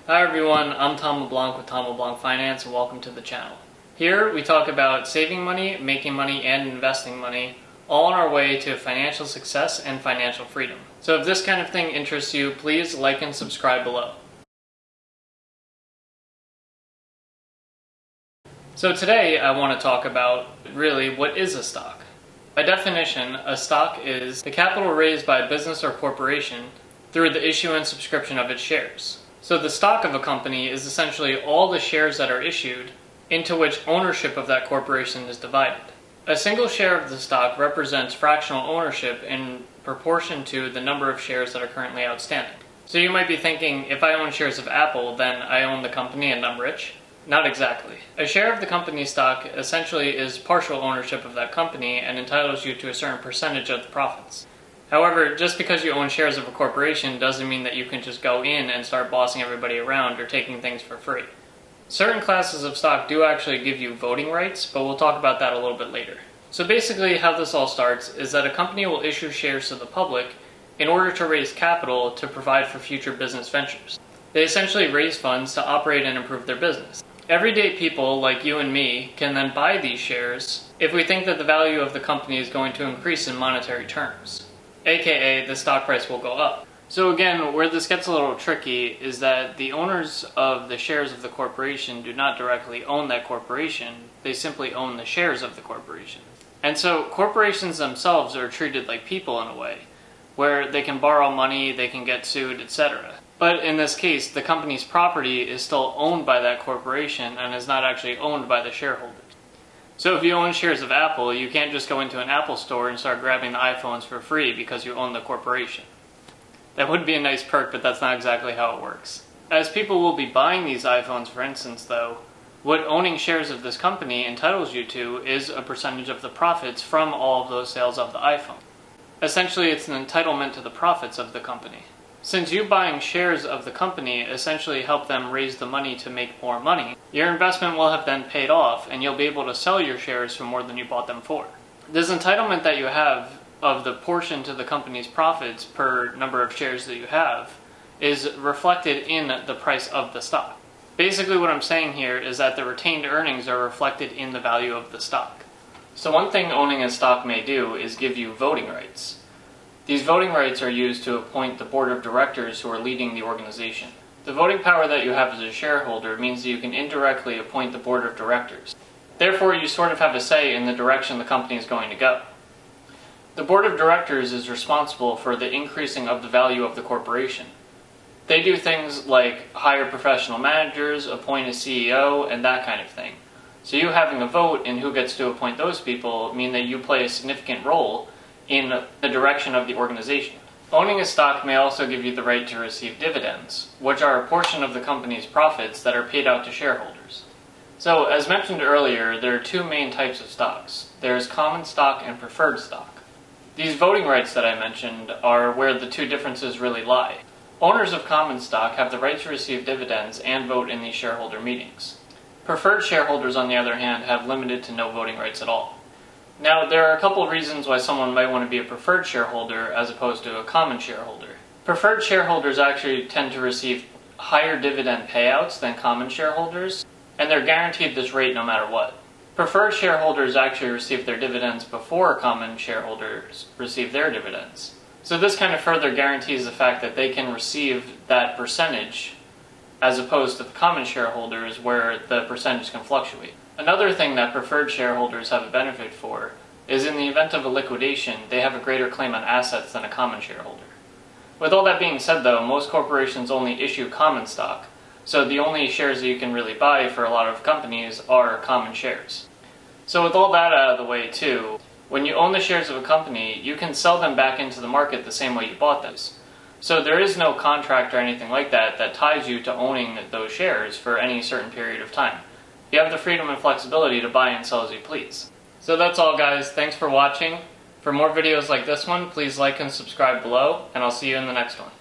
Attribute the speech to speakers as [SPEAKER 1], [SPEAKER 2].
[SPEAKER 1] Hi everyone, I'm Tom LeBlanc with Tom LeBlanc Finance and welcome to the channel. Here we talk about saving money, making money, and investing money, all on our way to financial success and financial freedom. So if this kind of thing interests you, please like and subscribe below. So today I want to talk about really what is a stock. By definition, a stock is the capital raised by a business or corporation through the issue and subscription of its shares. So the stock of a company is essentially all the shares that are issued into which ownership of that corporation is divided. A single share of the stock represents fractional ownership in proportion to the number of shares that are currently outstanding. So you might be thinking, if I own shares of Apple, then I own the company and I'm rich. Not exactly. A share of the company's stock essentially is partial ownership of that company and entitles you to a certain percentage of the profits. However, just because you own shares of a corporation doesn't mean that you can just go in and start bossing everybody around or taking things for free. Certain classes of stock do actually give you voting rights, but we'll talk about that a little bit later. So basically how this all starts is that a company will issue shares to the public in order to raise capital to provide for future business ventures. They essentially raise funds to operate and improve their business. Everyday people like you and me can then buy these shares if we think that the value of the company is going to increase in monetary terms. AKA, the stock price will go up. So again, where this gets a little tricky is that the owners of the shares of the corporation do not directly own that corporation, they simply own the shares of the corporation. And so corporations themselves are treated like people in a way, where they can borrow money, they can get sued, etc. But in this case, the company's property is still owned by that corporation and is not actually owned by the shareholders. So if you own shares of Apple, you can't just go into an Apple store and start grabbing the iPhones for free because you own the corporation. That would be a nice perk, but that's not exactly how it works. As people will be buying these iPhones, for instance, though, what owning shares of this company entitles you to is a percentage of the profits from all of those sales of the iPhone. Essentially, it's an entitlement to the profits of the company. Since you buying shares of the company essentially help them raise the money to make more money, your investment will have then paid off and you'll be able to sell your shares for more than you bought them for. This entitlement that you have of the portion to the company's profits per number of shares that you have is reflected in the price of the stock. Basically what I'm saying here is that the retained earnings are reflected in the value of the stock. So one thing owning a stock may do is give you voting rights. These voting rights are used to appoint the board of directors who are leading the organization. The voting power that you have as a shareholder means that you can indirectly appoint the board of directors. Therefore, you sort of have a say in the direction the company is going to go. The board of directors is responsible for the increasing of the value of the corporation. They do things like hire professional managers, appoint a CEO, and that kind of thing. So you having a vote in who gets to appoint those people mean that you play a significant role in the direction of the organization. Owning a stock may also give you the right to receive dividends, which are a portion of the company's profits that are paid out to shareholders. So, as mentioned earlier, there are two main types of stocks. There's common stock and preferred stock. These voting rights that I mentioned are where the two differences really lie. Owners of common stock have the right to receive dividends and vote in these shareholder meetings. Preferred shareholders, on the other hand, have limited to no voting rights at all. Now, there are a couple of reasons why someone might want to be a preferred shareholder as opposed to a common shareholder. Preferred shareholders actually tend to receive higher dividend payouts than common shareholders, and they're guaranteed this rate no matter what. Preferred shareholders actually receive their dividends before common shareholders receive their dividends. So this kind of further guarantees the fact that they can receive that percentage as opposed to the common shareholders where the percentage can fluctuate. Another thing that preferred shareholders have a benefit for is in the event of a liquidation, they have a greater claim on assets than a common shareholder. With all that being said though, most corporations only issue common stock, so the only shares that you can really buy for a lot of companies are common shares. So with all that out of the way too, when you own the shares of a company, you can sell them back into the market the same way you bought them. So there is no contract or anything like that that ties you to owning those shares for any certain period of time. You have the freedom and flexibility to buy and sell as you please. So that's all guys, thanks for watching. For more videos like this one, please like and subscribe below, and I'll see you in the next one.